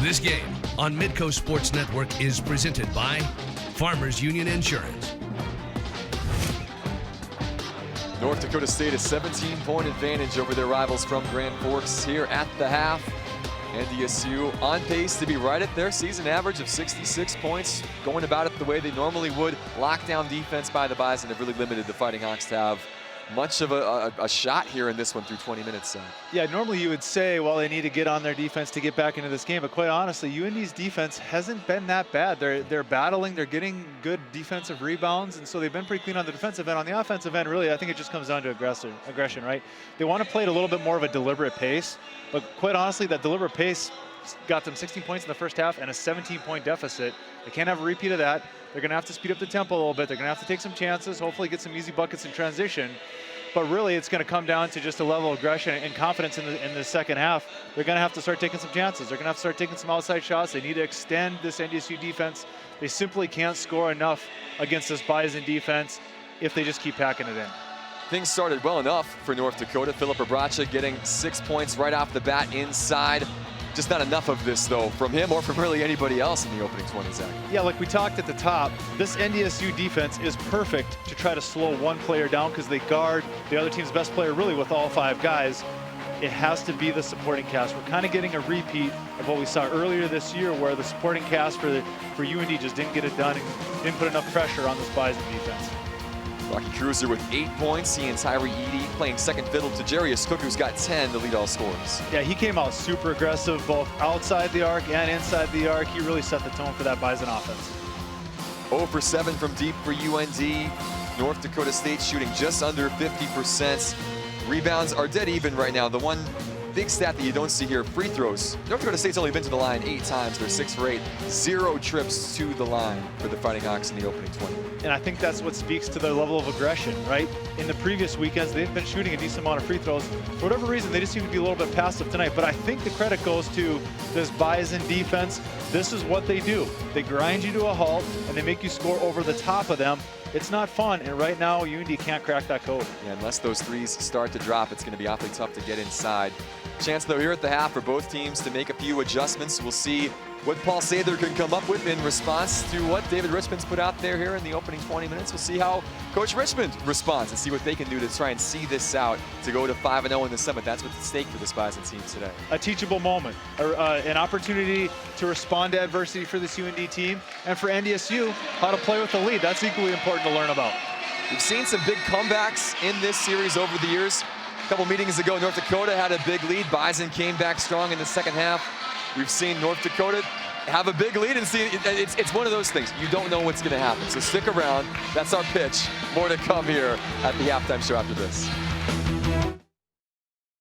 This game on Midco Sports Network is presented by Farmers Union Insurance. North Dakota State a 17-point advantage over their rivals from Grand Forks here at the half. NDSU on pace to be right at their season average of 66 points, going about it the way they normally would. Lockdown defense by the Bison have really limited the Fighting Hawks to have much of a shot here in this one through 20 minutes. Yeah, normally you would say, well, they need to get on their defense to get back into this game, but quite honestly, UND's defense hasn't been that bad. They're battling, they're getting good defensive rebounds, and so they've been pretty clean on the defensive end. On the offensive end, really, I think it just comes down to aggression, right? They want to play at a little bit more of a deliberate pace, but quite honestly, that deliberate pace got them 16 points in the first half and a 17-point deficit. They can't have a repeat of that. They're going to have to speed up the tempo a little bit. They're going to have to take some chances, hopefully get some easy buckets in transition. But really, it's going to come down to just a level of aggression and confidence in the second half. They're going to have to start taking some chances. They're going to have to start taking some outside shots. They need to extend this NDSU defense. They simply can't score enough against this Bison defense if they just keep packing it in. Things started well enough for North Dakota. Philip Abracha getting 6 points right off the bat inside. Just not enough of this, though, from him or from really anybody else in the opening 20, Zach. Yeah, like we talked at the top, this NDSU defense is perfect to try to slow one player down because they guard the other team's best player really with all 5 guys. It has to be the supporting cast. We're kind of getting a repeat of what we saw earlier this year where the supporting cast for UND just didn't get it done and didn't put enough pressure on this Bison defense. Rocky Cruiser with 8 points. He and Tyree Edie playing second fiddle to Jarius Cook, who's got 10 to lead all scorers. Yeah, he came out super aggressive both outside the arc and inside the arc. He really set the tone for that Bison offense. 0 for 7 from deep for UND. North Dakota State shooting just under 50%. Rebounds are dead even right now. The one big stat that you don't see here, free throws. North Dakota State's only been to the line 8 times. They're 6 for 8. 0 trips to the line for the Fighting Hawks in the opening 20. And I think that's what speaks to their level of aggression, right? In the previous weekends, they've been shooting a decent amount of free throws. For whatever reason, they just seem to be a little bit passive tonight. But I think the credit goes to this Bison defense. This is what they do. They grind you to a halt, and they make you score over the top of them. It's not fun, and right now, UND can't crack that code. Yeah, unless those threes start to drop, it's going to be awfully tough to get inside. Chance, though, here at the half for both teams to make a few adjustments. We'll see what Paul Sather can come up with in response to what David Richmond's put out there here in the opening 20 minutes. We'll see how Coach Richmond responds and see what they can do to try and see this out to go to 5-0 in the summit. That's what's at stake for this Bison team today. A teachable moment, an opportunity to respond to adversity for this UND team, and for NDSU, how to play with the lead. That's equally important to learn about. We've seen some big comebacks in this series over the years. A couple meetings ago, North Dakota had a big lead. Bison came back strong in the second half. We've seen North Dakota have a big lead and see it's one of those things. You don't know what's going to happen. So stick around. That's our pitch. More to come here at the halftime show after this.